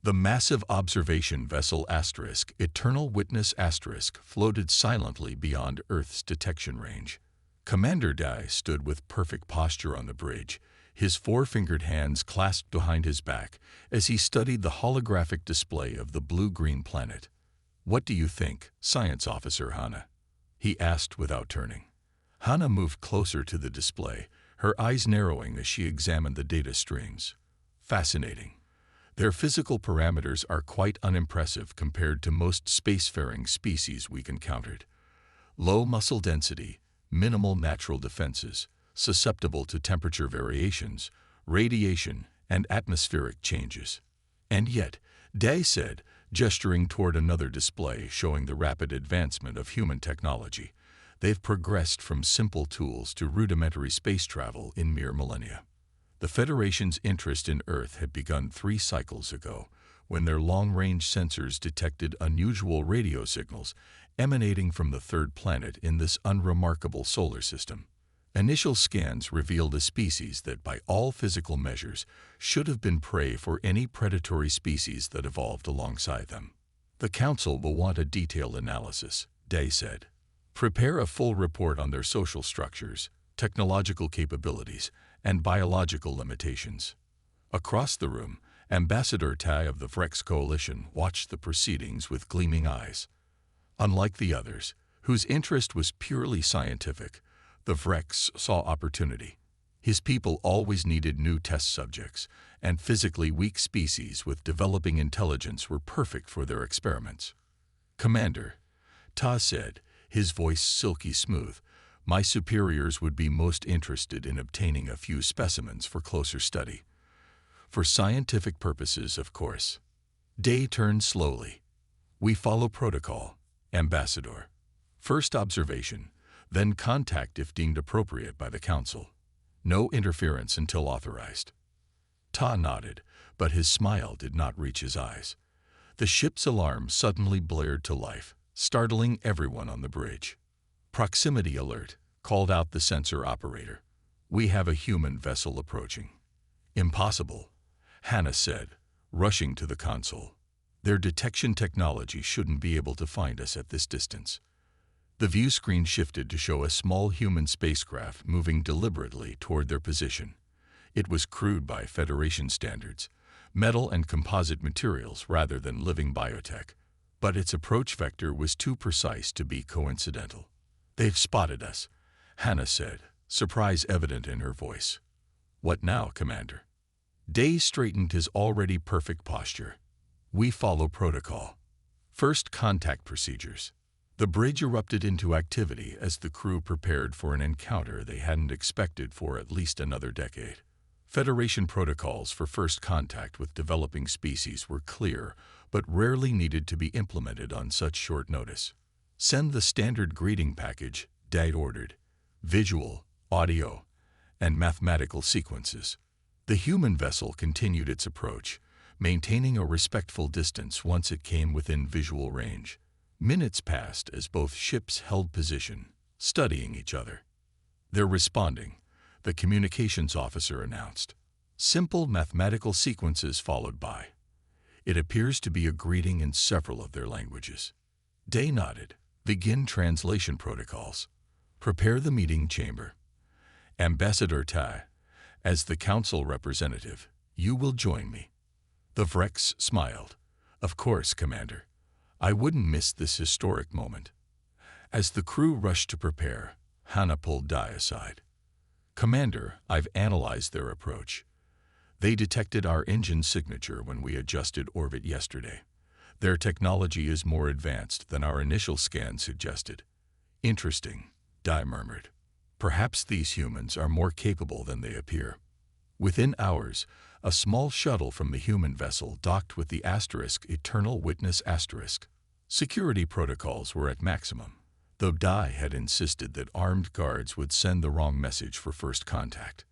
The massive observation vessel Asterisk, Eternal Witness Asterisk, floated silently beyond Earth's detection range. Commander Dai stood with perfect posture on the bridge, his four-fingered hands clasped behind his back as he studied the holographic display of the blue-green planet. "What do you think, Science Officer Hana?" he asked without turning. Hana moved closer to the display, her eyes narrowing as she examined the data streams. "Fascinating. Their physical parameters are quite unimpressive compared to most spacefaring species we've encountered. Low muscle density, minimal natural defenses, susceptible to temperature variations, radiation, and atmospheric changes. And yet," Day said, gesturing toward another display showing the rapid advancement of human technology, "they've progressed from simple tools to rudimentary space travel in mere millennia. The Federation's interest in Earth had begun 3 cycles ago, when their long-range sensors detected unusual radio signals emanating from the third planet in this unremarkable solar system. Initial scans revealed a species that, by all physical measures, should have been prey for any predatory species that evolved alongside them. The Council will want a detailed analysis," Day said. "Prepare a full report on their social structures, technological capabilities, and biological limitations." Across the room, Ambassador Tai of the Vrex Coalition watched the proceedings with gleaming eyes. Unlike the others, whose interest was purely scientific, the Vrex saw opportunity. His people always needed new test subjects, and physically weak species with developing intelligence were perfect for their experiments. "Commander," Ta said, his voice silky smooth, "my superiors would be most interested in obtaining a few specimens for closer study. For scientific purposes, of course." Day turned slowly. "We follow protocol, Ambassador. First observation, then contact if deemed appropriate by the Council. No interference until authorized." Ta nodded, but his smile did not reach his eyes. The ship's alarm suddenly blared to life, startling everyone on the bridge. "Proximity alert," called out the sensor operator. "We have a human vessel approaching." "Impossible," Hannah said, rushing to the console. "Their detection technology shouldn't be able to find us at this distance." The view screen shifted to show a small human spacecraft moving deliberately toward their position. It was crude by Federation standards, metal and composite materials rather than living biotech, but its approach vector was too precise to be coincidental. "They've spotted us," Hannah said, surprise evident in her voice. "What now, Commander?" Day straightened his already perfect posture. "We follow protocol. First contact procedures." The bridge erupted into activity as the crew prepared for an encounter they hadn't expected for at least another decade. Federation protocols for first contact with developing species were clear, but rarely needed to be implemented on such short notice. "Send the standard greeting package," Day ordered. "Visual, audio, and mathematical sequences." The human vessel continued its approach, maintaining a respectful distance once it came within visual range. Minutes passed as both ships held position, studying each other. "They're responding," the communications officer announced. Simple mathematical sequences followed by. "It appears to be a greeting in several of their languages." Day nodded. "Begin translation protocols. Prepare the meeting chamber. Ambassador Tai, as the Council representative, you will join me." The Vrex smiled. "Of course, Commander. I wouldn't miss this historic moment." As the crew rushed to prepare, Hannah pulled Dai aside. "Commander, I've analyzed their approach. They detected our engine signature when we adjusted orbit yesterday. Their technology is more advanced than our initial scan suggested." "Interesting," Dai murmured. "Perhaps these humans are more capable than they appear." Within hours, a small shuttle from the human vessel docked with the Asterisk Eternal Witness Asterisk. Security protocols were at maximum, though Dai had insisted that armed guards would send the wrong message for first contact.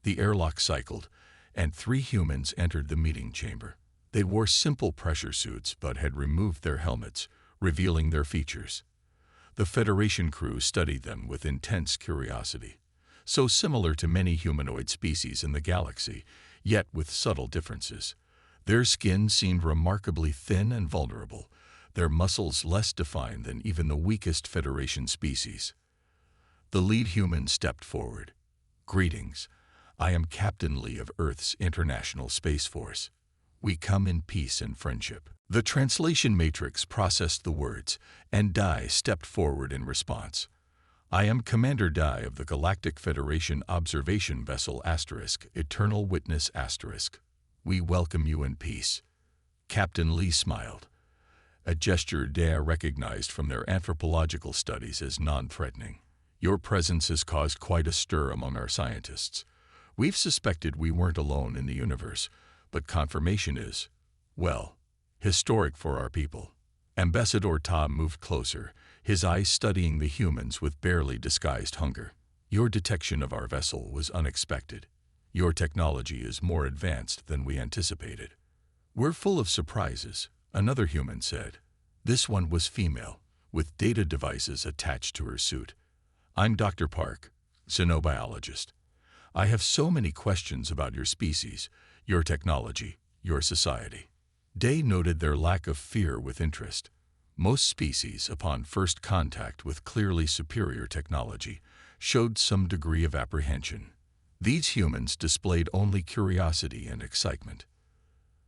The airlock cycled, and 3 humans entered the meeting chamber. They wore simple pressure suits but had removed their helmets, revealing their features. The Federation crew studied them with intense curiosity. So similar to many humanoid species in the galaxy, yet with subtle differences. Their skin seemed remarkably thin and vulnerable, their muscles less defined than even the weakest Federation species. The lead human stepped forward. "Greetings. I am Captain Lee of Earth's International Space Force. We come in peace and friendship." The translation matrix processed the words, and Dai stepped forward in response. "I am Commander Dai of the Galactic Federation Observation Vessel *, Eternal Witness *. We welcome you in peace." Captain Lee smiled, a gesture Dai recognized from their anthropological studies as non-threatening. "Your presence has caused quite a stir among our scientists. We've suspected we weren't alone in the universe, but confirmation is, well, historic for our people." Ambassador Ta moved closer, his eyes studying the humans with barely disguised hunger. "Your detection of our vessel was unexpected. Your technology is more advanced than we anticipated." "We're full of surprises," another human said. This one was female, with data devices attached to her suit. "I'm Dr. Park, xenobiologist. I have so many questions about your species, your technology, your society." Day noted their lack of fear with interest. Most species, upon first contact with clearly superior technology, showed some degree of apprehension. These humans displayed only curiosity and excitement.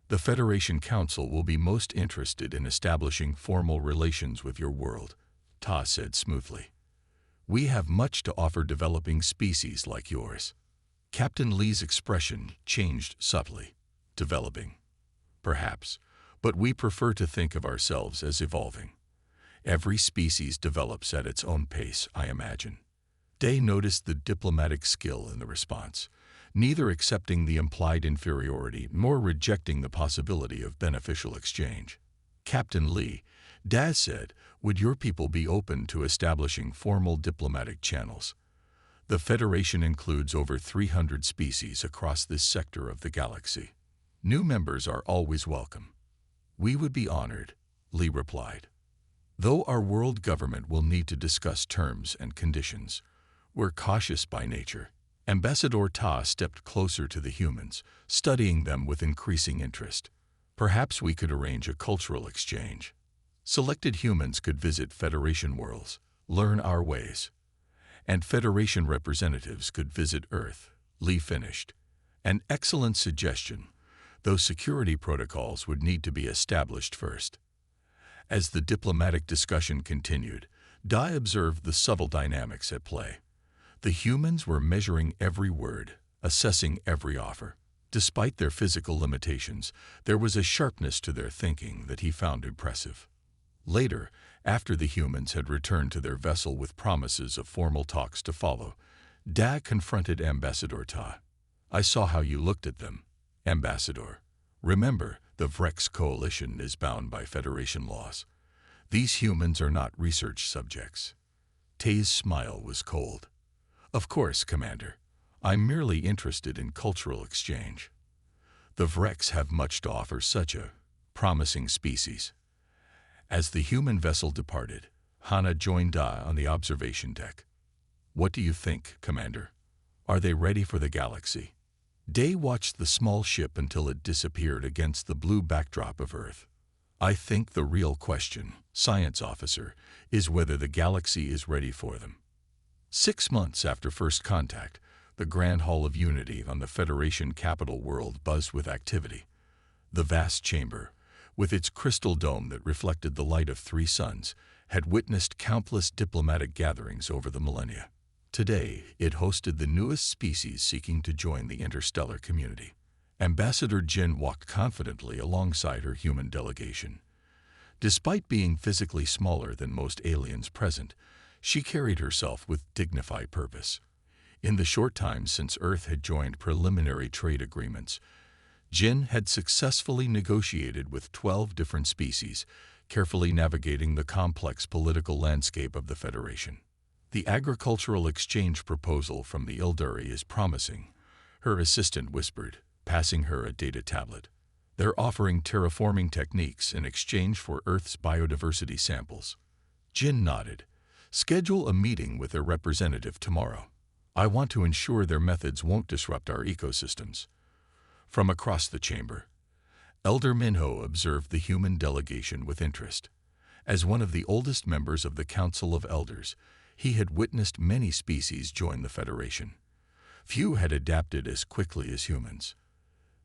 "The Federation Council will be most interested in establishing formal relations with your world," Ta said smoothly. "We have much to offer developing species like yours." Captain Lee's expression changed subtly. "Developing? Perhaps, but we prefer to think of ourselves as evolving. Every species develops at its own pace, I imagine." Day noticed the diplomatic skill in the response, neither accepting the implied inferiority nor rejecting the possibility of beneficial exchange. "Captain Lee," Daz said, "would your people be open to establishing formal diplomatic channels? The Federation includes over 300 species across this sector of the galaxy. New members are always welcome." "We would be honored," Lee replied. "Though our world government will need to discuss terms and conditions. We're cautious by nature." Ambassador Ta stepped closer to the humans, studying them with increasing interest. "Perhaps we could arrange a cultural exchange. Selected humans could visit Federation worlds, learn our ways. And Federation representatives could visit Earth," Lee finished. "An excellent suggestion, though security protocols would need to be established first." As the diplomatic discussion continued, Dai observed the subtle dynamics at play. The humans were measuring every word, assessing every offer. Despite their physical limitations, there was a sharpness to their thinking that he found impressive. Later, after the humans had returned to their vessel with promises of formal talks to follow, Da confronted Ambassador Ta. "I saw how you looked at them, Ambassador. Remember, the Vrex Coalition is bound by Federation laws. These humans are not research subjects." Tay's smile was cold. "Of course, Commander. I'm merely interested in cultural exchange. The Vrex have much to offer such a promising species." As the human vessel departed, Hana joined Da on the observation deck. "What do you think, Commander? Are they ready for the galaxy?" Day watched the small ship until it disappeared against the blue backdrop of Earth. "I think the real question, Science Officer, is whether the galaxy is ready for them." 6 months after first contact, the Grand Hall of Unity on the Federation capital world buzzed with activity. The vast chamber, with its crystal dome that reflected the light of 3 suns, had witnessed countless diplomatic gatherings over the millennia. Today, it hosted the newest species seeking to join the interstellar community. Ambassador Jin walked confidently alongside her human delegation. Despite being physically smaller than most aliens present, she carried herself with dignified purpose. In the short time since Earth had joined preliminary trade agreements, Jin had successfully negotiated with 12 different species, carefully navigating the complex political landscape of the Federation. "The agricultural exchange proposal from the Ilduri is promising," her assistant whispered, passing her a data tablet. "They're offering terraforming techniques in exchange for Earth's biodiversity samples." Jin nodded. "Schedule a meeting with their representative tomorrow. I want to ensure their methods won't disrupt our ecosystems." From across the chamber, Elder Minho observed the human delegation with interest. As one of the oldest members of the Council of Elders, he had witnessed many species join the Federation. Few had adapted as quickly as humans.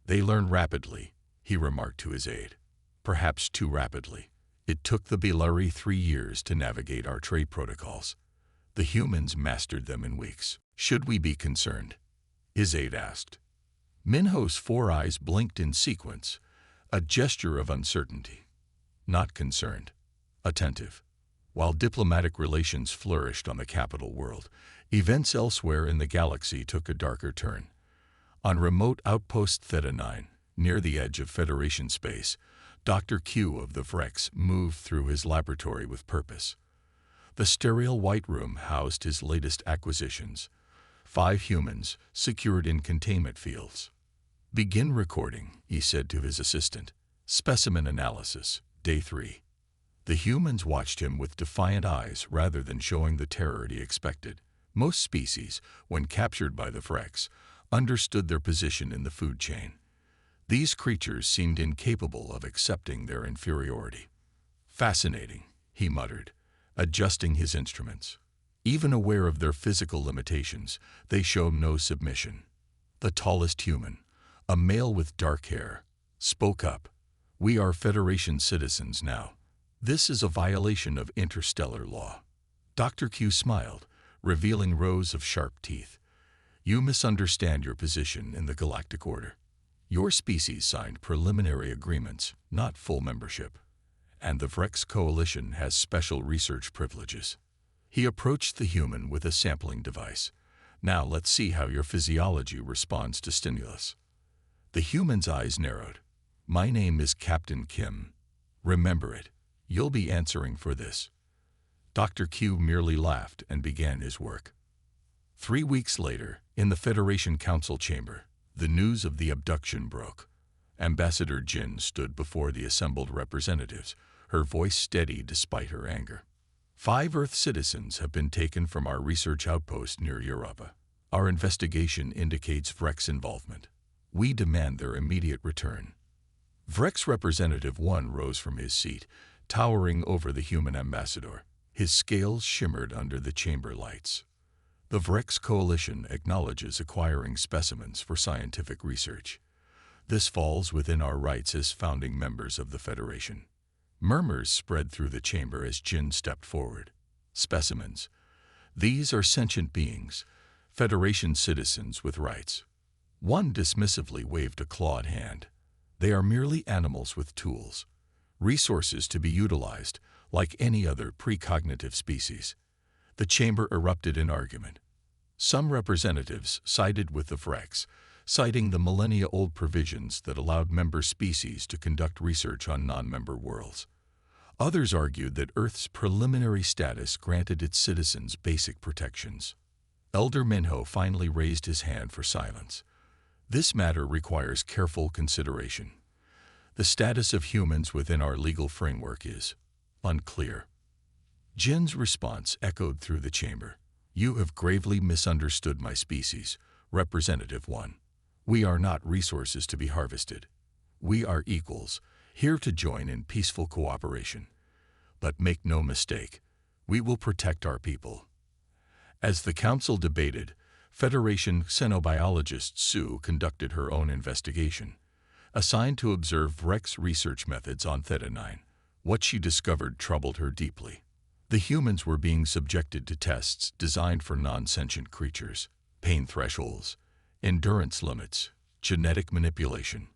They learn rapidly, he remarked to his aide. Perhaps too rapidly. It took the Bilari 3 years to navigate our trade protocols. The humans mastered them in weeks. Should we be concerned? His aide asked. Minho's 4 eyes blinked in sequence, a gesture of uncertainty. Not concerned. Attentive. While diplomatic relations flourished on the capital world, events elsewhere in the galaxy took a darker turn. On remote outpost Theta 9, near the edge of Federation space, Dr. Q of the Vrex moved through his laboratory with purpose. The sterile white room housed his latest acquisitions, 5 humans secured in containment fields. Begin recording, he said to his assistant. Specimen analysis, day 3. The humans watched him with defiant eyes rather than showing the terror he expected. Most species, when captured by the Vrex, understood their position in the food chain. These creatures seemed incapable of accepting their inferiority. Fascinating, he muttered, adjusting his instruments. Even aware of their physical limitations, they show no submission. The tallest human, a male with dark hair, spoke up. We are Federation citizens now. This is a violation of interstellar law. Dr. Q smiled, revealing rows of sharp teeth. You misunderstand your position in the Galactic Order. Your species signed preliminary agreements, not full membership. And the Vrex Coalition has special research privileges. He approached the human with a sampling device. Now let's see how your physiology responds to stimulus. The human's eyes narrowed. My name is Captain Kim. Remember it. You'll be answering for this. Dr. Q merely laughed and began his work. 3 weeks later, in the Federation Council chamber, the news of the abduction broke. Ambassador Jin stood before the assembled representatives, her voice steady despite her anger. 5 Earth citizens have been taken from our research outpost near Europa. Our investigation indicates Vrex involvement. We demand their immediate return. Vrex Representative 1 rose from his seat, towering over the human ambassador. His scales shimmered under the chamber lights. The Vrex Coalition acknowledges acquiring specimens for scientific research. This falls within our rights as founding members of the Federation. Murmurs spread through the chamber as Jin stepped forward. Specimens. These are sentient beings, Federation citizens with rights. One dismissively waved a clawed hand. They are merely animals with tools. Resources to be utilized, like any other precognitive species. The chamber erupted in argument. Some representatives sided with the Vrex, citing the millennia-old provisions that allowed member species to conduct research on non-member worlds. Others argued that Earth's preliminary status granted its citizens basic protections. Elder Minho finally raised his hand for silence. This matter requires careful consideration. The status of humans within our legal framework is unclear. Jin's response echoed through the chamber. You have gravely misunderstood my species, Representative 1. We are not resources to be harvested. We are equals, here to join in peaceful cooperation. But make no mistake, we will protect our people. As the council debated, Federation xenobiologist Sue conducted her own investigation. Assigned to observe Vrex research methods on Theta 9, what she discovered troubled her deeply. The humans were being subjected to tests designed for non-sentient creatures, pain thresholds, endurance limits, genetic manipulation.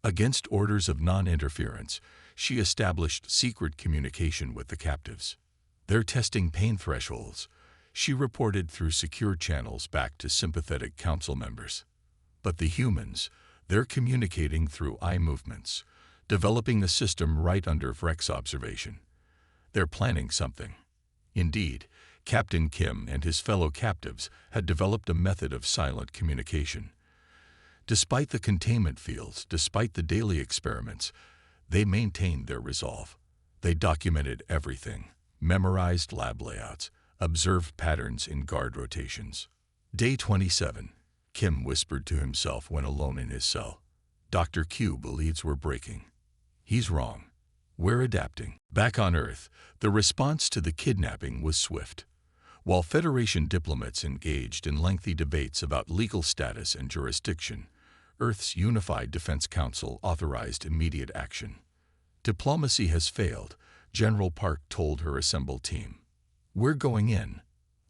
Against orders of non-interference, she established secret communication with the captives. They're testing pain thresholds, she reported through secure channels back to sympathetic council members. But the humans, they're communicating through eye movements, developing a system right under Vrex observation. They're planning something. Indeed, Captain Kim and his fellow captives had developed a method of silent communication. Despite the containment fields, despite the daily experiments, they maintained their resolve. They documented everything, memorized lab layouts, observed patterns in guard rotations. Day 27, Kim whispered to himself when alone in his cell. Dr. Q believes we're breaking. He's wrong. We're adapting. Back on Earth, the response to the kidnapping was swift. While Federation diplomats engaged in lengthy debates about legal status and jurisdiction, Earth's Unified Defense Council authorized immediate action. Diplomacy has failed, General Park told her assembled team. We're going in.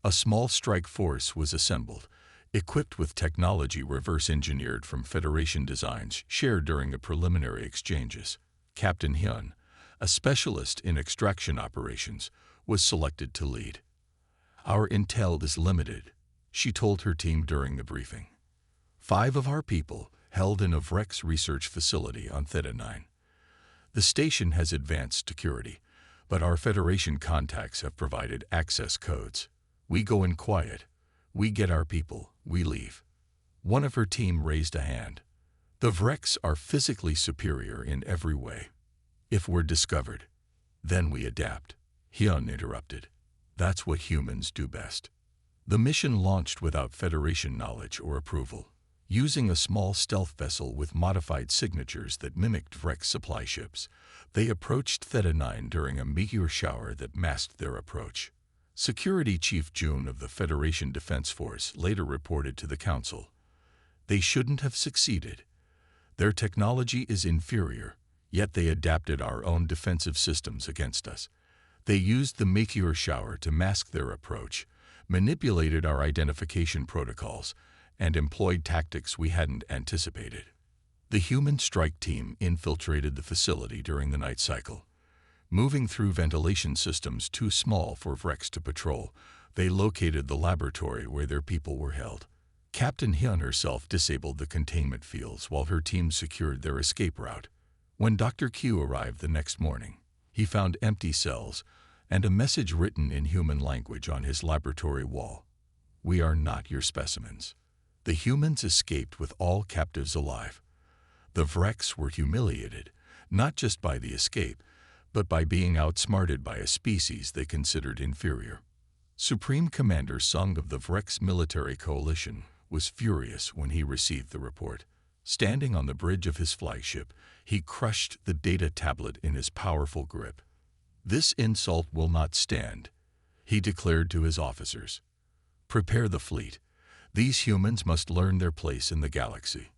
A small strike force was assembled, equipped with technology reverse-engineered from Federation designs shared during the preliminary exchanges. Captain Hyun, a specialist in extraction operations, was selected to lead. Our intel is limited, she told her team during the briefing. 5 of our people held in a Vrex research facility on Theta 9. The station has advanced security, but our Federation contacts have provided access codes. We go in quiet. We get our people. We leave. One of her team raised a hand. The Vrex are physically superior in every way. If we're discovered, then we adapt. Hyun interrupted. That's what humans do best. The mission launched without Federation knowledge or approval. Using a small stealth vessel with modified signatures that mimicked Vrex supply ships, they approached Theta 9 during a meteor shower that masked their approach. Security Chief June of the Federation Defense Force later reported to the Council. They shouldn't have succeeded. Their technology is inferior, yet they adapted our own defensive systems against us. They used the meteor shower to mask their approach, manipulated our identification protocols, and employed tactics we hadn't anticipated. The human strike team infiltrated the facility during the night cycle. Moving through ventilation systems too small for Vrex to patrol, they located the laboratory where their people were held. Captain Hyun herself disabled the containment fields while her team secured their escape route. When Dr. Q arrived the next morning, he found empty cells and a message written in human language on his laboratory wall. We are not your specimens. The humans escaped with all captives alive. The Vrex were humiliated, not just by the escape, but by being outsmarted by a species they considered inferior. Supreme Commander Sung of the Vrex military coalition was furious when he received the report. Standing on the bridge of his flagship, he crushed the data tablet in his powerful grip. This insult will not stand, he declared to his officers. Prepare the fleet. These humans must learn their place in the galaxy.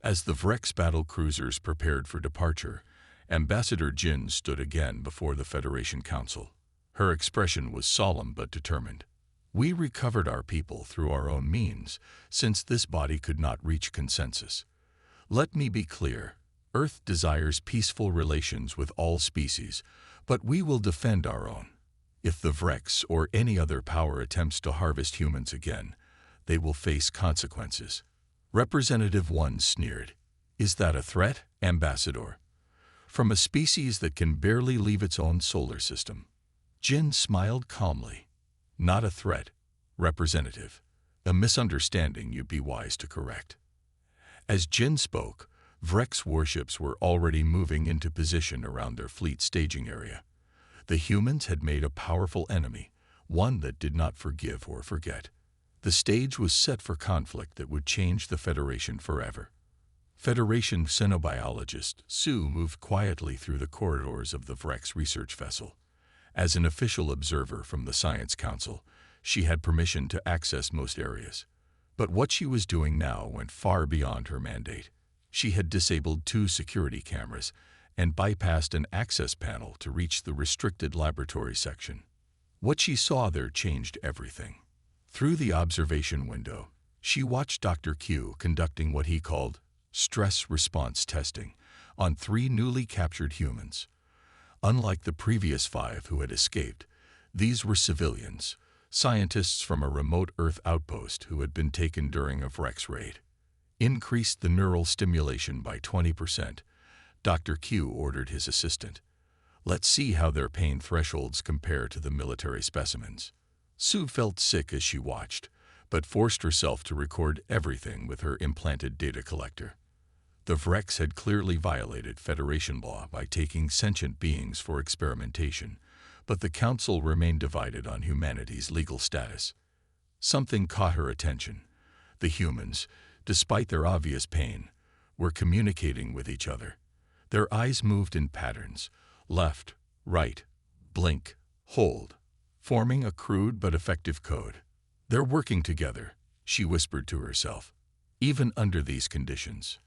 As the Vrex battle cruisers prepared for departure, Ambassador Jin stood again before the Federation Council. Her expression was solemn but determined. We recovered our people through our own means, since this body could not reach consensus. Let me be clear. Earth desires peaceful relations with all species, but we will defend our own. If the Vrex or any other power attempts to harvest humans again, they will face consequences. Representative 1 sneered. Is that a threat, Ambassador? From a species that can barely leave its own solar system. Jin smiled calmly. Not a threat, Representative. A misunderstanding you'd be wise to correct. As Jin spoke, Vrex warships were already moving into position around their fleet staging area. The humans had made a powerful enemy, one that did not forgive or forget. The stage was set for conflict that would change the Federation forever. Federation xenobiologist Sue moved quietly through the corridors of the Vrex research vessel. As an official observer from the Science Council, she had permission to access most areas. But what she was doing now went far beyond her mandate. She had disabled 2 security cameras and bypassed an access panel to reach the restricted laboratory section. What she saw there changed everything. Through the observation window, she watched Dr. Q conducting what he called stress response testing on 3 newly captured humans. Unlike the previous 5 who had escaped, these were civilians, scientists from a remote Earth outpost who had been taken during a Vrex raid. Increased the neural stimulation by 20%, Dr. Q ordered his assistant. Let's see how their pain thresholds compare to the military specimens. Sue felt sick as she watched, but forced herself to record everything with her implanted data collector. The Vrex had clearly violated Federation law by taking sentient beings for experimentation, but the Council remained divided on humanity's legal status. Something caught her attention. The humans, despite their obvious pain, were communicating with each other. Their eyes moved in patterns, left, right, blink, hold, forming a crude but effective code. They're working together, she whispered to herself, even under these conditions,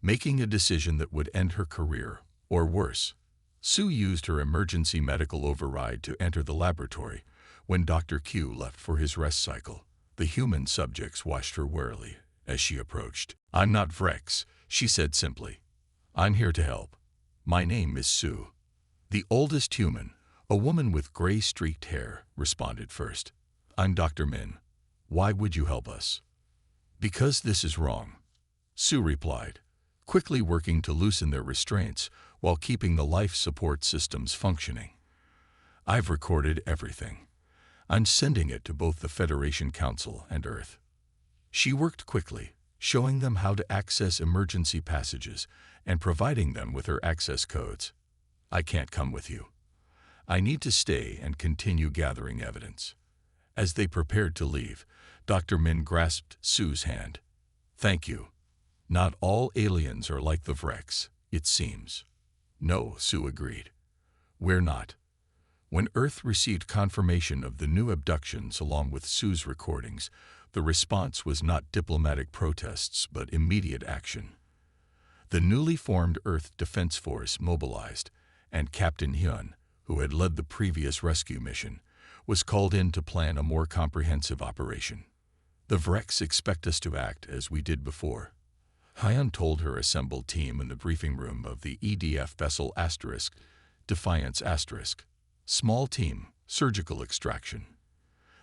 making a decision that would end her career, or worse. Sue used her emergency medical override to enter the laboratory. When Dr. Q left for his rest cycle, the human subjects watched her warily as she approached. "I'm not Vrex," she said simply. "I'm here to help. My name is Sue." The oldest human, a woman with gray-streaked hair, responded first. "I'm Dr. Min. Why would you help us?" "Because this is wrong," Sue replied, quickly working to loosen their restraints while keeping the life support systems functioning. "I've recorded everything. I'm sending it to both the Federation Council and Earth." She worked quickly, showing them how to access emergency passages and providing them with her access codes. "I can't come with you. I need to stay and continue gathering evidence." As they prepared to leave, Dr. Min grasped Sue's hand. "Thank you. Not all aliens are like the Vrex, it seems." "No," Sue agreed. "We're not." When Earth received confirmation of the new abductions along with Sue's recordings, the response was not diplomatic protests but immediate action. The newly formed Earth Defense Force mobilized, and Captain Hyun, who had led the previous rescue mission, was called in to plan a more comprehensive operation. "The Vrex expect us to act as we did before," Hyun told her assembled team in the briefing room of the EDF vessel Defiance *. "Small team, surgical extraction.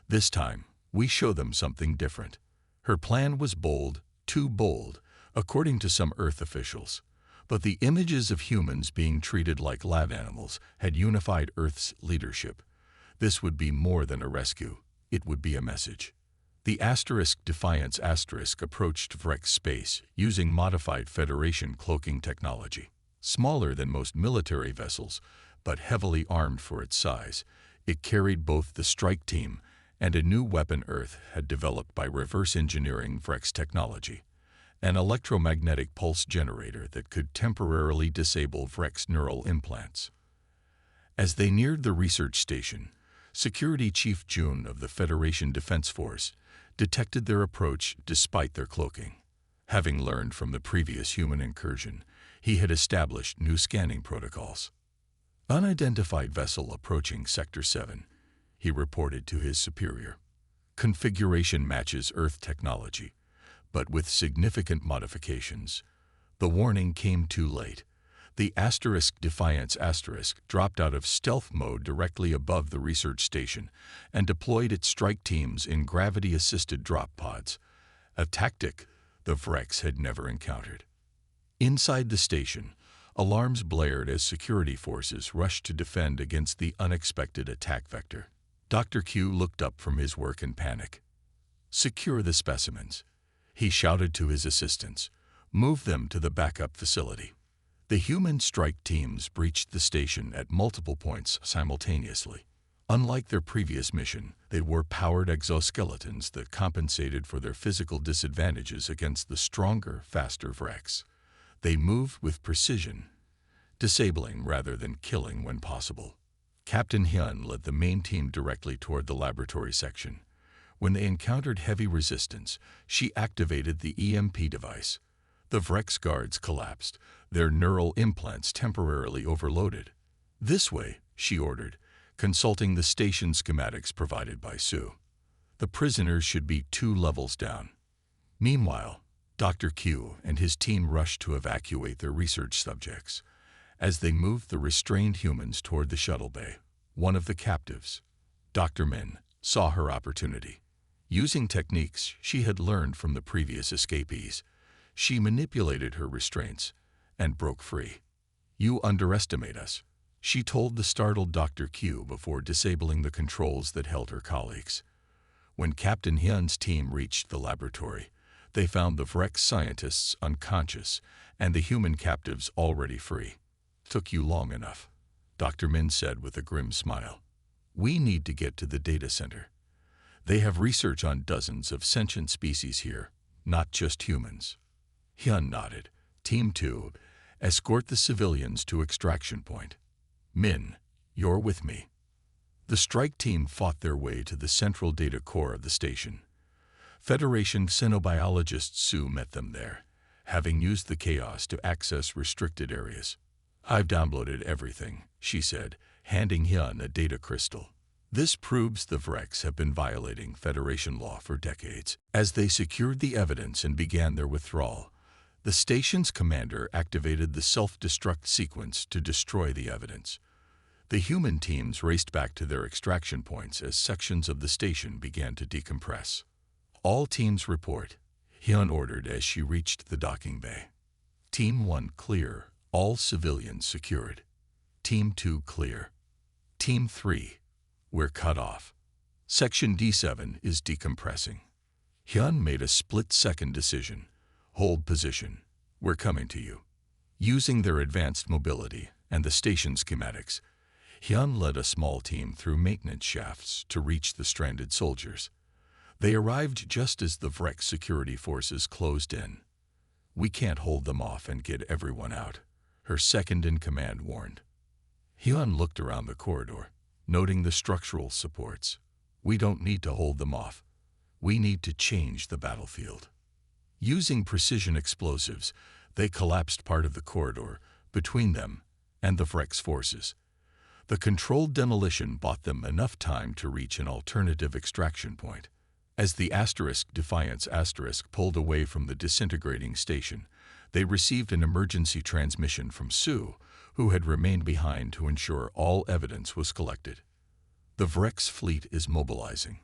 This time, we show them something different." Her plan was bold, too bold, according to some Earth officials. But the images of humans being treated like lab animals had unified Earth's leadership. This would be more than a rescue. It would be a message. The Defiance approached Vrex space using modified Federation cloaking technology. Smaller than most military vessels, but heavily armed for its size, it carried both the strike team and a new weapon Earth had developed by reverse engineering Vrex technology, an electromagnetic pulse generator that could temporarily disable Vrex neural implants. As they neared the research station, Security Chief Jun of the Federation Defense Force detected their approach despite their cloaking. Having learned from the previous human incursion, he had established new scanning protocols. "Unidentified vessel approaching Sector 7, he reported to his superior. "Configuration matches Earth technology, but with significant modifications." The warning came too late. The Defiance dropped out of stealth mode directly above the research station and deployed its strike teams in gravity-assisted drop pods, a tactic the Vrex had never encountered. Inside the station, alarms blared as security forces rushed to defend against the unexpected attack vector. Dr. Q looked up from his work in panic. "Secure the specimens," he shouted to his assistants. "Move them to the backup facility." The human strike teams breached the station at multiple points simultaneously. Unlike their previous mission, they wore powered exoskeletons that compensated for their physical disadvantages against the stronger, faster Vrex. They moved with precision, disabling rather than killing when possible. Captain Hyun led the main team directly toward the laboratory section. When they encountered heavy resistance, she activated the EMP device. The Vrex guards collapsed, their neural implants temporarily overloaded. "This way," she ordered, consulting the station schematics provided by Sue. "The prisoners should be 2 levels down." Meanwhile, Dr. Q and his team rushed to evacuate their research subjects. As they moved the restrained humans toward the shuttle bay, one of the captives, Dr. Min, saw her opportunity. Using techniques she had learned from the previous escapees, she manipulated her restraints and broke free. "You underestimate us," she told the startled Dr. Q before disabling the controls that held her colleagues. When Captain Hyun's team reached the laboratory, they found the Vrex scientists unconscious and the human captives already free. "Took you long enough," Dr. Min said with a grim smile. "We need to get to the data center. They have research on dozens of sentient species here, not just humans." Hyun nodded, Team 2, escort the civilians to extraction point. Min, you're with me. The strike team fought their way to the central data core of the station. Federation xenobiologist Sue met them there, having used the chaos to access restricted areas. I've downloaded everything, she said, handing Hyun a data crystal. This proves the Vrex have been violating Federation law for decades. As they secured the evidence and began their withdrawal, the station's commander activated the self-destruct sequence to destroy the evidence. The human teams raced back to their extraction points as sections of the station began to decompress. All teams report, Hyun ordered as she reached the docking bay. Team 1 clear, all civilians secured. Team 2 clear. Team 3, we're cut off. Section D7 is decompressing. Hyun made a split-second decision. Hold position. We're coming to you. Using their advanced mobility and the station schematics, Hyun led a small team through maintenance shafts to reach the stranded soldiers. They arrived just as the Vrex security forces closed in. We can't hold them off and get everyone out, her second-in-command warned. Hyun looked around the corridor, noting the structural supports. We don't need to hold them off. We need to change the battlefield. Using precision explosives, they collapsed part of the corridor between them and the Vrex forces. The controlled demolition bought them enough time to reach an alternative extraction point. As the Defiance pulled away from the disintegrating station, they received an emergency transmission from Sue, who had remained behind to ensure all evidence was collected. The Vrex fleet is mobilizing.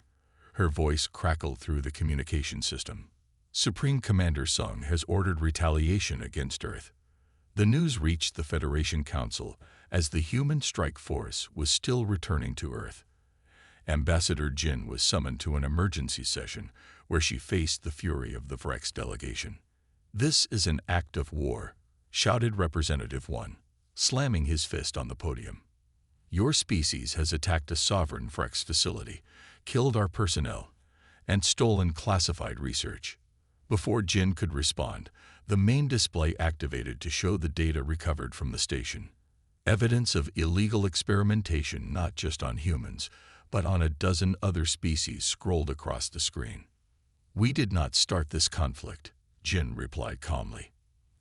Her voice crackled through the communication system. Supreme Commander Sung has ordered retaliation against Earth. The news reached the Federation Council as the human strike force was still returning to Earth. Ambassador Jin was summoned to an emergency session where she faced the fury of the Vrex delegation. This is an act of war, shouted Representative 1, slamming his fist on the podium. Your species has attacked a sovereign Vrex facility, killed our personnel, and stolen classified research. Before Jin could respond, the main display activated to show the data recovered from the station. Evidence of illegal experimentation not just on humans, but on a dozen other species scrolled across the screen. We did not start this conflict, Jin replied calmly.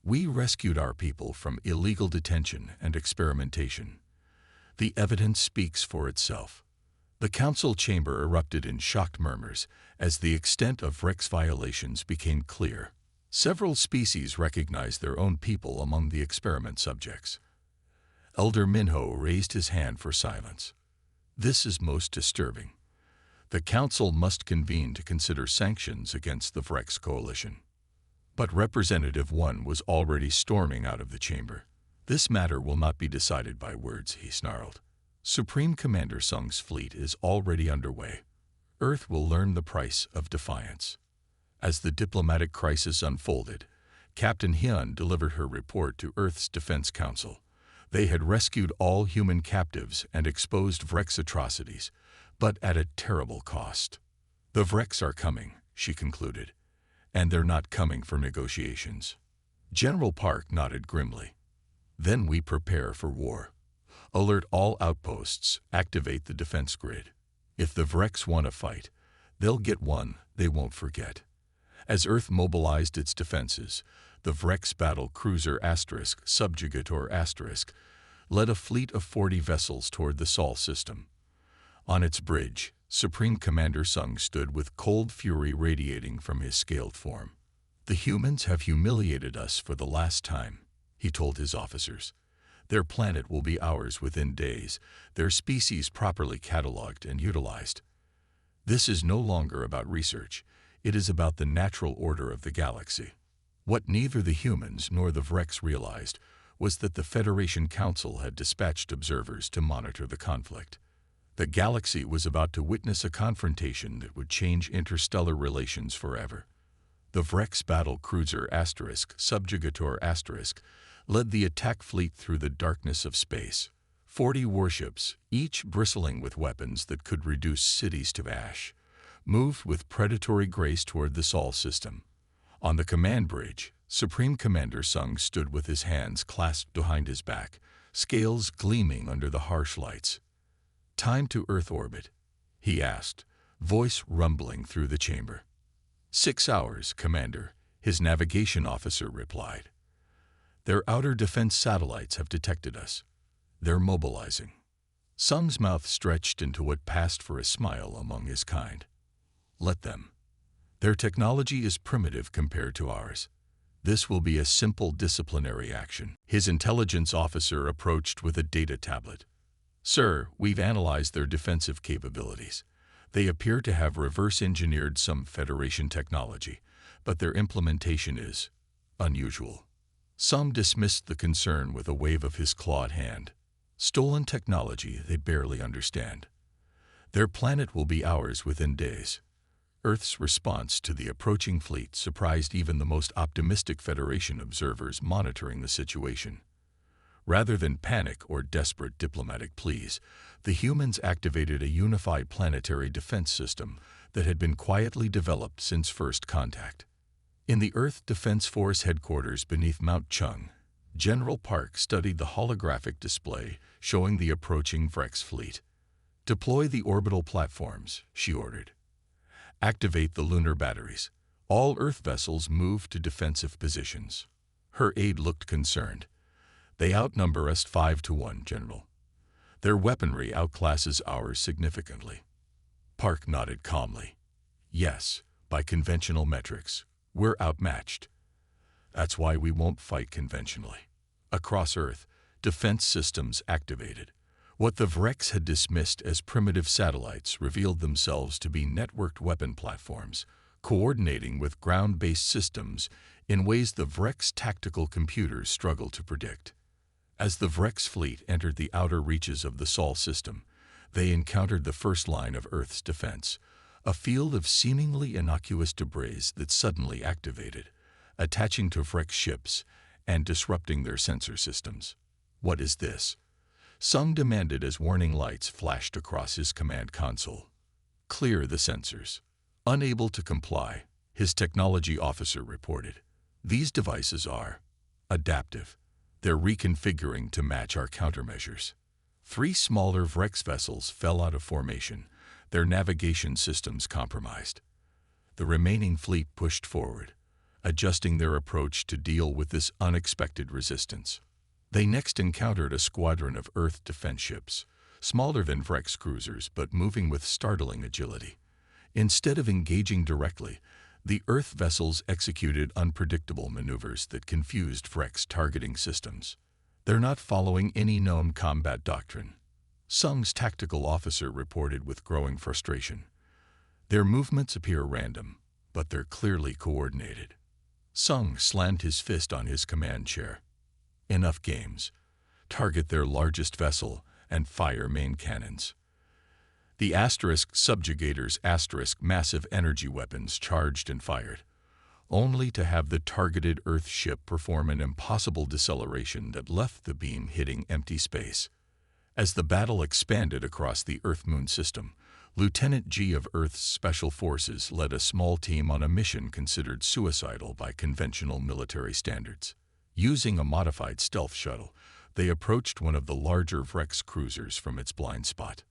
We rescued our people from illegal detention and experimentation. The evidence speaks for itself. The council chamber erupted in shocked murmurs as the extent of Vrex violations became clear. Several species recognized their own people among the experiment subjects. Elder Minho raised his hand for silence. This is most disturbing. The council must convene to consider sanctions against the Vrex coalition. But Representative 1 was already storming out of the chamber. This matter will not be decided by words, he snarled. Supreme Commander Sung's fleet is already underway. Earth will learn the price of defiance. As the diplomatic crisis unfolded, Captain Hyun delivered her report to Earth's Defense Council. They had rescued all human captives and exposed Vrex atrocities, but at a terrible cost. The Vrex are coming, she concluded, and they're not coming for negotiations. General Park nodded grimly. Then we prepare for war. Alert all outposts, activate the defense grid. If the Vrex want to fight, they'll get one they won't forget. As Earth mobilized its defenses, the Vrex battle cruiser Subjugator led a fleet of 40 vessels toward the Sol system. On its bridge, Supreme Commander Sung stood with cold fury radiating from his scaled form. The humans have humiliated us for the last time, he told his officers. Their planet will be ours within days, their species properly cataloged and utilized. This is no longer about research. It is about the natural order of the galaxy. What neither the humans nor the Vrex realized was that the Federation Council had dispatched observers to monitor the conflict. The galaxy was about to witness a confrontation that would change interstellar relations forever. The Vrex battle cruiser Subjugator led the attack fleet through the darkness of space. 40 warships, each bristling with weapons that could reduce cities to ash, moved with predatory grace toward the Sol system. On the command bridge, Supreme Commander Sung stood with his hands clasped behind his back, scales gleaming under the harsh lights. "Time to Earth orbit?" he asked, voice rumbling through the chamber. 6 hours, Commander, his navigation officer replied. "Their outer defense satellites have detected us. They're mobilizing." Sung's mouth stretched into what passed for a smile among his kind. "Let them. Their technology is primitive compared to ours. This will be a simple disciplinary action." His intelligence officer approached with a data tablet. "Sir, we've analyzed their defensive capabilities. They appear to have reverse-engineered some Federation technology, but their implementation is unusual." Sung dismissed the concern with a wave of his clawed hand. "Stolen technology they barely understand. Their planet will be ours within days." Earth's response to the approaching fleet surprised even the most optimistic Federation observers monitoring the situation. Rather than panic or desperate diplomatic pleas, the humans activated a unified planetary defense system that had been quietly developed since first contact. In the Earth Defense Force headquarters beneath Mount Chung, General Park studied the holographic display showing the approaching Vrex fleet. "Deploy the orbital platforms," she ordered. "Activate the lunar batteries. All Earth vessels move to defensive positions." Her aide looked concerned. "They outnumber us 5-1, General. Their weaponry outclasses ours significantly." Park nodded calmly. "Yes, by conventional metrics, we're outmatched. That's why we won't fight conventionally." Across Earth, defense systems activated. What the Vrex had dismissed as primitive satellites revealed themselves to be networked weapon platforms, coordinating with ground-based systems in ways the Vrex tactical computers struggled to predict. As the Vrex fleet entered the outer reaches of the Sol system, they encountered the first line of Earth's defense, a field of seemingly innocuous debris that suddenly activated, attaching to Vrex ships and disrupting their sensor systems. "What is this?" Sung demanded as warning lights flashed across his command console. "Clear the sensors." Unable to comply, his technology officer reported. "These devices are adaptive. They're reconfiguring to match our countermeasures." 3 smaller Vrex vessels fell out of formation, their navigation systems compromised. The remaining fleet pushed forward, adjusting their approach to deal with this unexpected resistance. They next encountered a squadron of Earth defense ships, smaller than Vrex cruisers but moving with startling agility. Instead of engaging directly, the Earth vessels executed unpredictable maneuvers that confused Vrex targeting systems. "They're not following any known combat doctrine," Sung's tactical officer reported with growing frustration. "Their movements appear random, but they're clearly coordinated." Sung slammed his fist on his command chair. "Enough games. Target their largest vessel and fire main cannons." The subjugators massive energy weapons charged and fired, only to have the targeted Earth ship perform an impossible deceleration that left the beam hitting empty space. As the battle expanded across the Earth-Moon system, Lieutenant G of Earth's Special Forces led a small team on a mission considered suicidal by conventional military standards. Using a modified stealth shuttle, they approached one of the larger Vrex cruisers from its blind spot.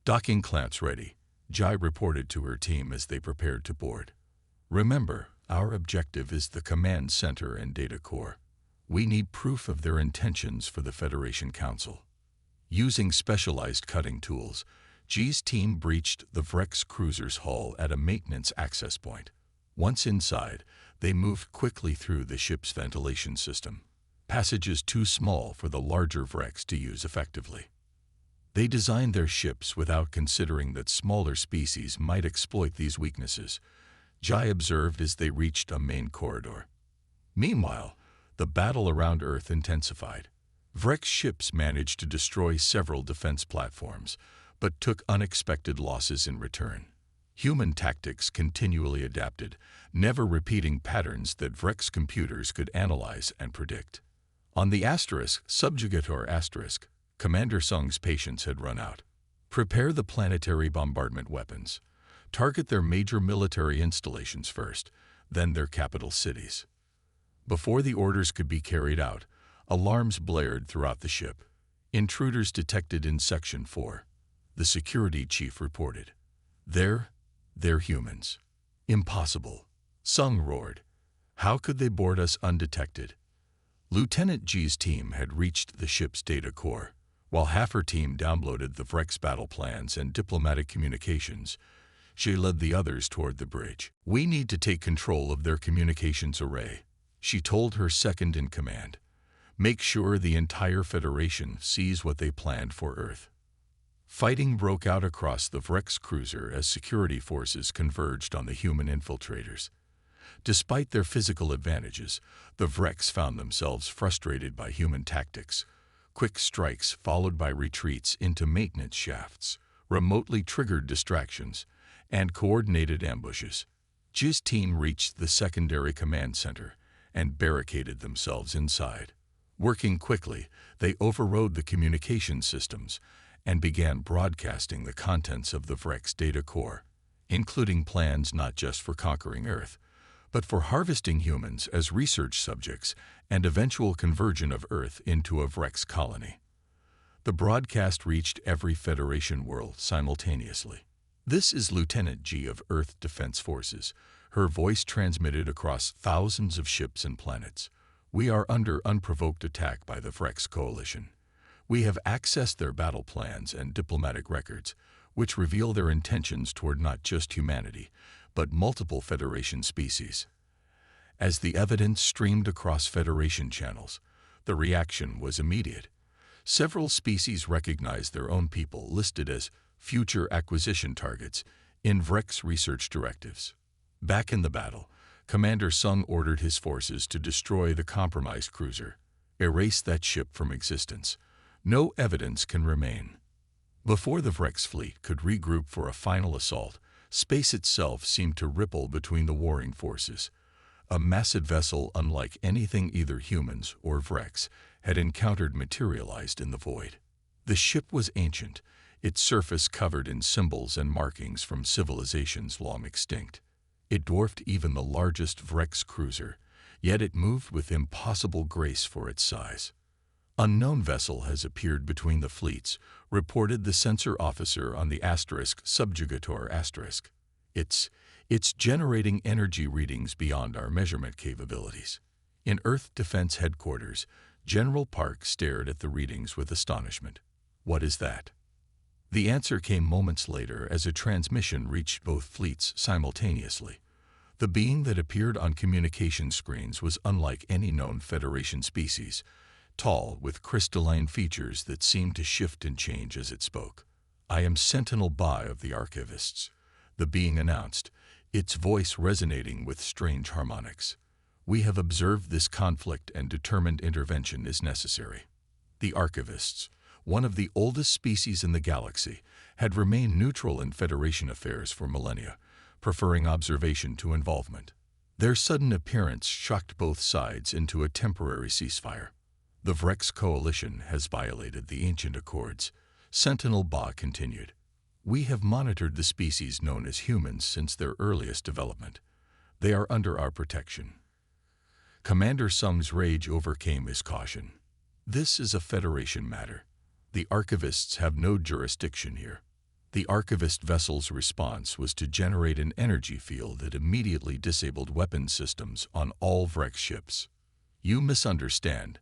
"Docking clamps ready," Jai reported to her team as they prepared to board. "Remember, our objective is the command center and data core. We need proof of their intentions for the Federation Council." Using specialized cutting tools, G's team breached the Vrex cruiser's hull at a maintenance access point. Once inside, they moved quickly through the ship's ventilation system, passages too small for the larger Vrex to use effectively. They designed their ships without considering that smaller species might exploit these weaknesses, Jai observed as they reached a main corridor. Meanwhile, the battle around Earth intensified. Vrex ships managed to destroy several defense platforms, but took unexpected losses in return. Human tactics continually adapted, never repeating patterns that Vrex computers could analyze and predict. On the Subjugator *, Commander Sung's patience had run out. "Prepare the planetary bombardment weapons. Target their major military installations first, then their capital cities." Before the orders could be carried out, alarms blared throughout the ship. Intruders detected in Section 4. The security chief reported. They're humans. Impossible. Sung roared. How could they board us undetected? Lieutenant G's team had reached the ship's data core. While half her team downloaded the Vrex battle plans and diplomatic communications, she led the others toward the bridge. We need to take control of their communications array, she told her second-in-command. Make sure the entire Federation sees what they planned for Earth. Fighting broke out across the Vrex cruiser as security forces converged on the human infiltrators. Despite their physical advantages, the Vrex found themselves frustrated by human tactics. Quick strikes followed by retreats into maintenance shafts, remotely triggered distractions, and coordinated ambushes. G's team reached the secondary command center and barricaded themselves inside. Working quickly, they overrode the communication systems and began broadcasting the contents of the Vrex data core, including plans not just for conquering Earth, but for harvesting humans as research subjects and eventual conversion of Earth into a Vrex colony. The broadcast reached every Federation world simultaneously. This is Lieutenant G of Earth Defense Forces. Her voice transmitted across thousands of ships and planets. We are under unprovoked attack by the Vrex Coalition. We have accessed their battle plans and diplomatic records, which reveal their intentions toward not just humanity, but multiple Federation species. As the evidence streamed across Federation channels, the reaction was immediate. Several species recognized their own people listed as future acquisition targets in Vrex research directives. Back in the battle, Commander Sung ordered his forces to destroy the compromised cruiser, erase that ship from existence. No evidence can remain. Before the Vrex fleet could regroup for a final assault, space itself seemed to ripple between the warring forces. A massive vessel unlike anything either humans or Vrex had encountered materialized in the void. The ship was ancient, its surface covered in symbols and markings from civilizations long extinct. It dwarfed even the largest Vrex cruiser, yet it moved with impossible grace for its size. Unknown vessel has appeared between the fleets, reported the sensor officer on the Subjugator*. It's generating energy readings beyond our measurement capabilities. In Earth Defense Headquarters, General Park stared at the readings with astonishment. What is that? The answer came moments later as a transmission reached both fleets simultaneously. The being that appeared on communication screens was unlike any known Federation species, tall with crystalline features that seemed to shift and change as it spoke. I am Sentinel Ba of the Archivists, the being announced, its voice resonating with strange harmonics. We have observed this conflict and determined intervention is necessary. The Archivists, one of the oldest species in the galaxy, had remained neutral in Federation affairs for millennia, preferring observation to involvement. Their sudden appearance shocked both sides into a temporary ceasefire. The Vrex Coalition has violated the ancient accords, Sentinel Ba continued. We have monitored the species known as humans since their earliest development. They are under our protection. Commander Sung's rage overcame his caution. This is a Federation matter. The Archivists have no jurisdiction here. The Archivist vessel's response was to generate an energy field that immediately disabled weapon systems on all Vrex ships. You misunderstand,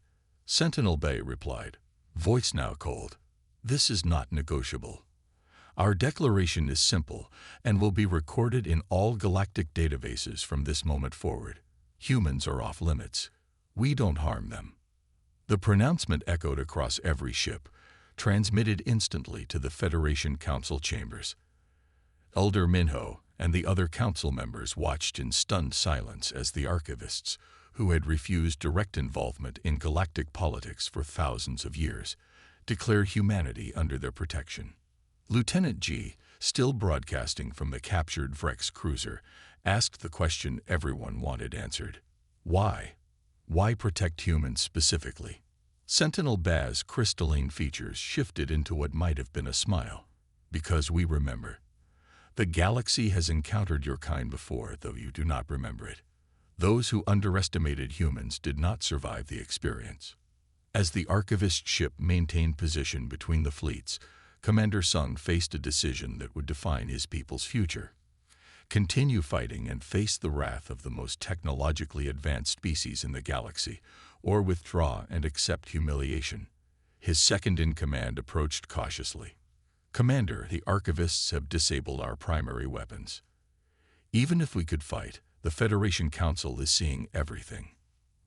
Sentinel Bay replied, voice now cold. This is not negotiable. Our declaration is simple and will be recorded in all galactic databases from this moment forward. Humans are off limits. We don't harm them. The pronouncement echoed across every ship, transmitted instantly to the Federation Council chambers. Elder Minho and the other council members watched in stunned silence as the Archivists, who had refused direct involvement in galactic politics for thousands of years, declared humanity under their protection. Lieutenant G, still broadcasting from the captured Vrex cruiser, asked the question everyone wanted answered. Why? Why protect humans specifically? Sentinel Ba's crystalline features shifted into what might have been a smile. Because we remember. The galaxy has encountered your kind before, though you do not remember it. Those who underestimated humans did not survive the experience. As the archivist ship maintained position between the fleets, Commander Sung faced a decision that would define his people's future. Continue fighting and face the wrath of the most technologically advanced species in the galaxy, or withdraw and accept humiliation. His second-in-command approached cautiously. Commander, the archivists have disabled our primary weapons. Even if we could fight, the Federation Council is seeing everything.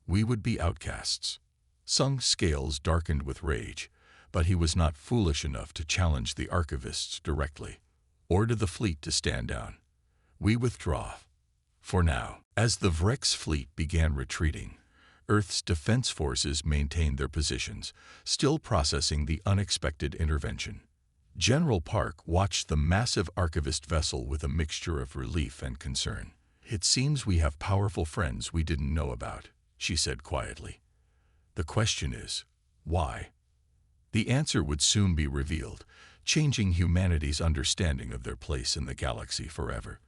We would be outcasts. Sung's scales darkened with rage, but he was not foolish enough to challenge the archivists directly. Order the fleet to stand down. We withdraw. For now. As the Vrex fleet began retreating, Earth's defense forces maintained their positions, still processing the unexpected intervention. General Park watched the massive archivist vessel with a mixture of relief and concern. "It seems we have powerful friends we didn't know about," she said quietly. "The question is, why?" The answer would soon be revealed, changing humanity's understanding of their place in the galaxy forever.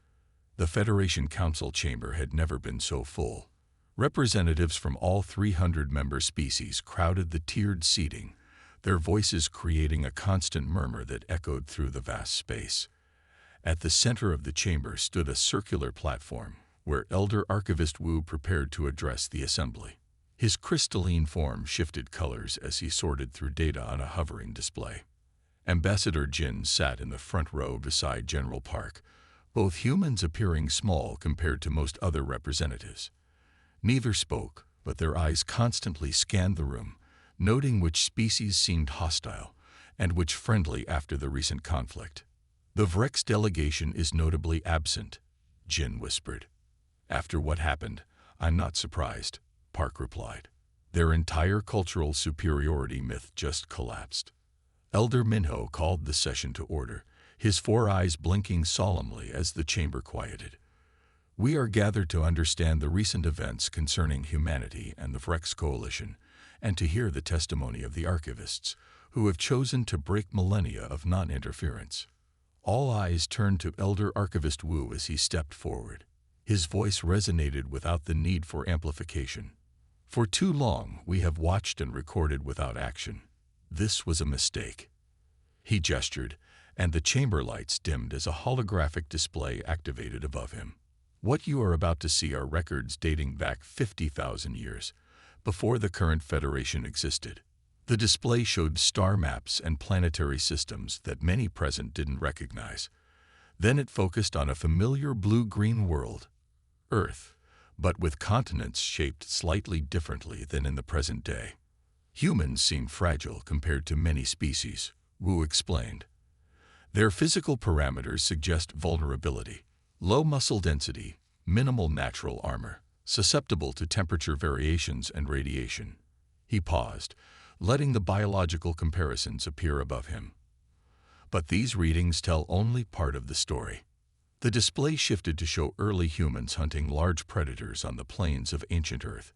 The Federation Council chamber had never been so full. Representatives from all 300 member species crowded the tiered seating, their voices creating a constant murmur that echoed through the vast space. At the center of the chamber stood a circular platform, where Elder Archivist Wu prepared to address the assembly. His crystalline form shifted colors as he sorted through data on a hovering display. Ambassador Jin sat in the front row beside General Park, both humans appearing small compared to most other representatives. Neither spoke, but their eyes constantly scanned the room, noting which species seemed hostile and which friendly after the recent conflict. "The Vrex delegation is notably absent," Jin whispered. "After what happened, I'm not surprised," Park replied. "Their entire cultural superiority myth just collapsed." Elder Minho called the session to order, his 4 eyes blinking solemnly as the chamber quieted. "We are gathered to understand the recent events concerning humanity and the Vrex Coalition, and to hear the testimony of the archivists, who have chosen to break millennia of non-interference." All eyes turned to Elder Archivist Wu as he stepped forward. His voice resonated without the need for amplification. "For too long, we have watched and recorded without action. This was a mistake." He gestured, and the chamber lights dimmed as a holographic display activated above him. "What you are about to see are records dating back 50,000 years, before the current Federation existed." The display showed star maps and planetary systems that many present didn't recognize. Then it focused on a familiar blue-green world, Earth, but with continents shaped slightly differently than in the present day. "Humans seem fragile compared to many species," Wu explained. "Their physical parameters suggest vulnerability, low muscle density, minimal natural armor, susceptible to temperature variations and radiation." He paused, letting the biological comparisons appear above him. But these readings tell only part of the story. The display shifted to show early humans hunting large predators on the plains of ancient Earth.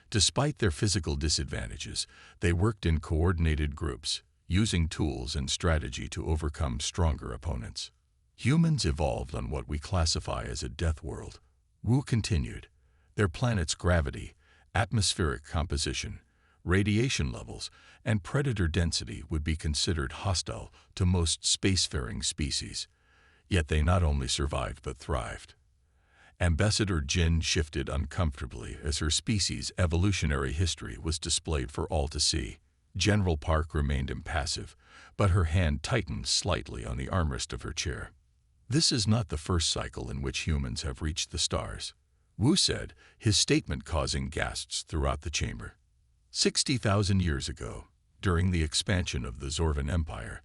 Despite their physical disadvantages, they worked in coordinated groups, using tools and strategy to overcome stronger opponents. "Humans evolved on what we classify as a death world," Wu continued. "Their planet's gravity, atmospheric composition, radiation levels, and predator density would be considered hostile to most spacefaring species. Yet they not only survived but thrived." Ambassador Jin shifted uncomfortably as her species' evolutionary history was displayed for all to see. General Park remained impassive, but her hand tightened slightly on the armrest of her chair. "This is not the first cycle in which humans have reached the stars," Wu said, his statement causing gasps throughout the chamber. 60,000 years ago, during the expansion of the Zorvan Empire,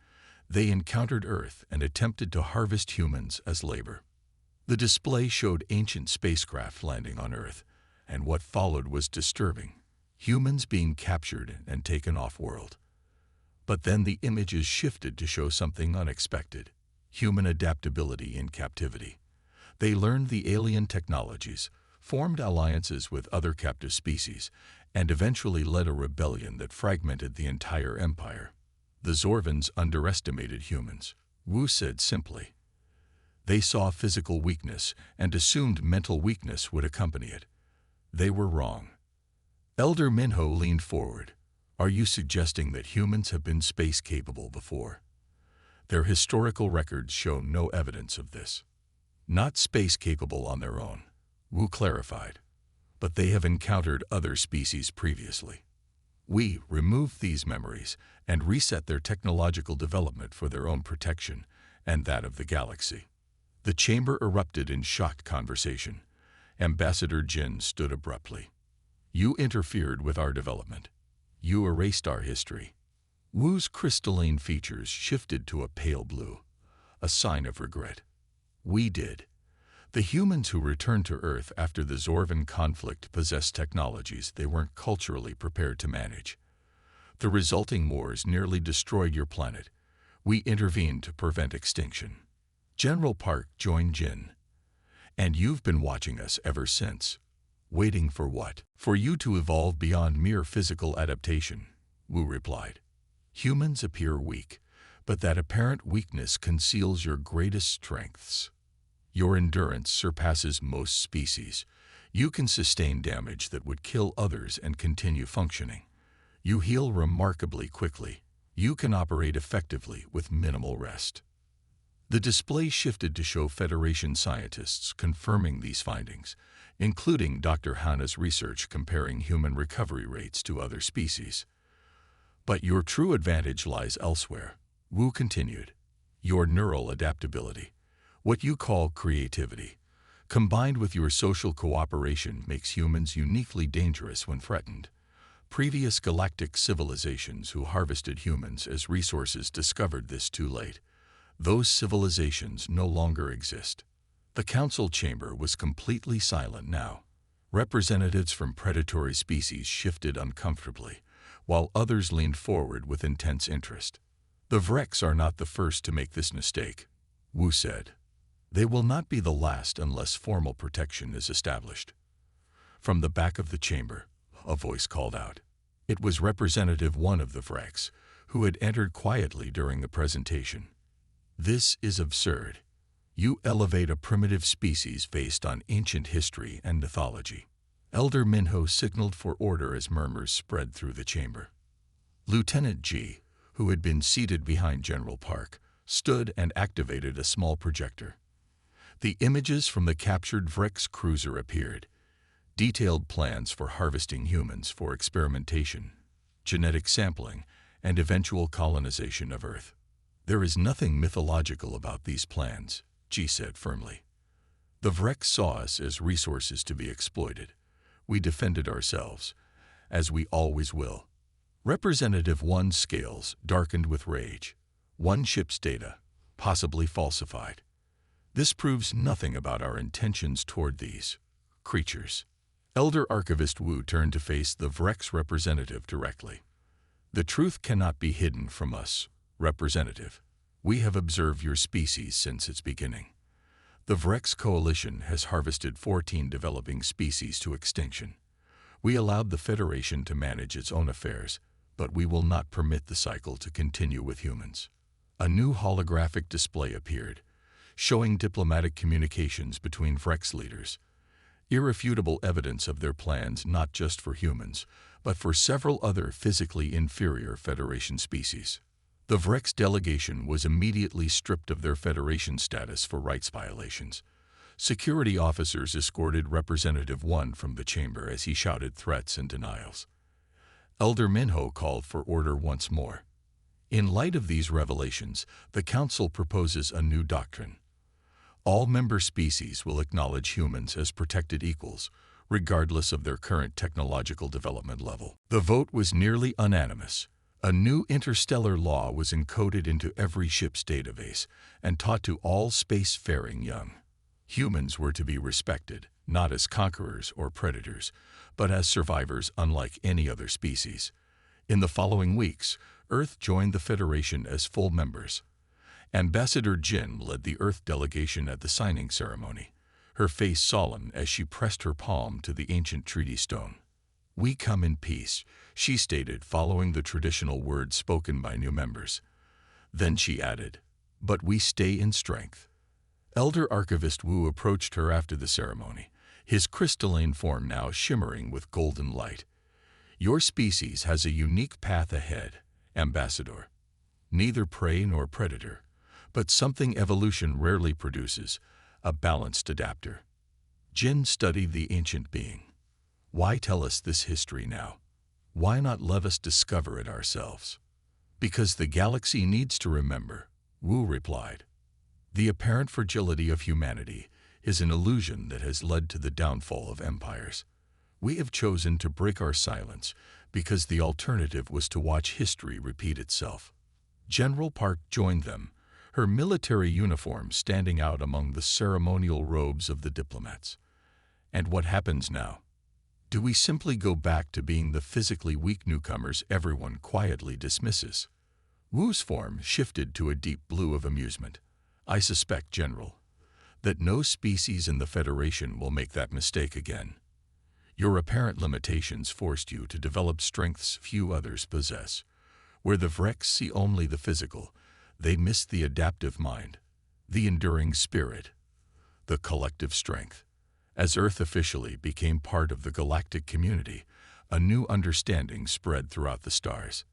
they encountered Earth and attempted to harvest humans as labor. The display showed ancient spacecraft landing on Earth, and what followed was disturbing: humans being captured and taken off-world. But then the images shifted to show something unexpected: human adaptability in captivity. They learned the alien technologies, formed alliances with other captive species, and eventually led a rebellion that fragmented the entire empire. "The Zorvans underestimated humans," Wu said simply. "They saw physical weakness and assumed mental weakness would accompany it. They were wrong. Elder Minho leaned forward. Are you suggesting that humans have been space-capable before? Their historical records show no evidence of this. Not space-capable on their own, Wu clarified, but they have encountered other species previously. We removed these memories and reset their technological development for their own protection and that of the galaxy. The chamber erupted in shocked conversation. Ambassador Jin stood abruptly. You interfered with our development. You erased our history. Wu's crystalline features shifted to a pale blue, a sign of regret. We did. The humans who returned to Earth after the Zorvan conflict possessed technologies they weren't culturally prepared to manage. The resulting wars nearly destroyed your planet. We intervened to prevent extinction. General Park joined Jin. And you've been watching us ever since. Waiting for what? For you to evolve beyond mere physical adaptation, Wu replied. Humans appear weak, but that apparent weakness conceals your greatest strengths. Your endurance surpasses most species. You can sustain damage that would kill others and continue functioning. You heal remarkably quickly. You can operate effectively with minimal rest. The display shifted to show Federation scientists confirming these findings, including Dr. Hana's research comparing human recovery rates to other species. But your true advantage lies elsewhere, Wu continued. Your neural adaptability, what you call creativity, combined with your social cooperation makes humans uniquely dangerous when threatened. Previous galactic civilizations who harvested humans as resources discovered this too late. Those civilizations no longer exist. The council chamber was completely silent now. Representatives from predatory species shifted uncomfortably, while others leaned forward with intense interest. The Vreks are not the first to make this mistake, Wu said. They will not be the last unless formal protection is established. From the back of the chamber, a voice called out. It was Representative 1 of the Vreks, who had entered quietly during the presentation. This is absurd. You elevate a primitive species based on ancient history and mythology. Elder Minho signaled for order as murmurs spread through the chamber. Lieutenant G, who had been seated behind General Park, stood and activated a small projector. The images from the captured Vreks cruiser appeared. Detailed plans for harvesting humans for experimentation, genetic sampling, and eventual colonization of Earth. There is nothing mythological about these plans, G said firmly. The Vreks saw us as resources to be exploited. We defended ourselves, as we always will. Representative 1's scales darkened with rage. One ship's data, possibly falsified. This proves nothing about our intentions toward these creatures. Elder Archivist Wu turned to face the Vreks representative directly. The truth cannot be hidden from us, Representative. We have observed your species since its beginning. The Vreks Coalition has harvested 14 developing species to extinction. We allowed the Federation to manage its own affairs, but we will not permit the cycle to continue with humans. A new holographic display appeared, showing diplomatic communications between Vreks leaders. Irrefutable evidence of their plans not just for humans, but for several other physically inferior Federation species. The Vreks delegation was immediately stripped of their Federation status for rights violations. Security officers escorted Representative 1 from the chamber as he shouted threats and denials. Elder Minho called for order once more. In light of these revelations, the Council proposes a new doctrine. All member species will acknowledge humans as protected equals, regardless of their current technological development level. The vote was nearly unanimous. A new interstellar law was encoded into every ship's database and taught to all spacefaring young. Humans were to be respected, not as conquerors or predators, but as survivors unlike any other species. In the following weeks, Earth joined the Federation as full members. Ambassador Jin led the Earth delegation at the signing ceremony, her face solemn as she pressed her palm to the ancient treaty stone. We come in peace, she stated, following the traditional words spoken by new members. Then she added, but we stay in strength. Elder Archivist Wu approached her after the ceremony. his crystalline form now shimmering with golden light. Your species has a unique path ahead, Ambassador. Neither prey nor predator, but something evolution rarely produces, a balanced adapter. Jin studied the ancient being. Why tell us this history now? Why not let us discover it ourselves? Because the galaxy needs to remember, Wu replied. The apparent fragility of humanity is an illusion that has led to the downfall of empires. We have chosen to break our silence because the alternative was to watch history repeat itself. General Park joined them, her military uniform standing out among the ceremonial robes of the diplomats. And what happens now? Do we simply go back to being the physically weak newcomers everyone quietly dismisses? Wu's form shifted to a deep blue of amusement. I suspect, General, that no species in the Federation will make that mistake again. Your apparent limitations forced you to develop strengths few others possess. Where the Vreks see only the physical, they miss the adaptive mind, the enduring spirit, the collective strength. As Earth officially became part of the galactic community, a new understanding spread throughout the stars.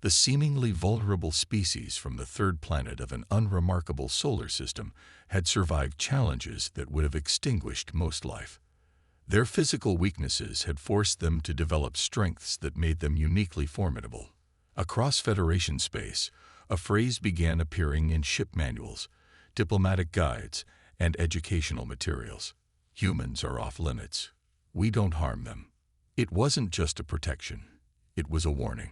The seemingly vulnerable species from the third planet of an unremarkable solar system had survived challenges that would have extinguished most life. Their physical weaknesses had forced them to develop strengths that made them uniquely formidable. Across Federation space, a phrase began appearing in ship manuals, diplomatic guides, and educational materials. Humans are off limits. We don't harm them. It wasn't just a protection. It was a warning.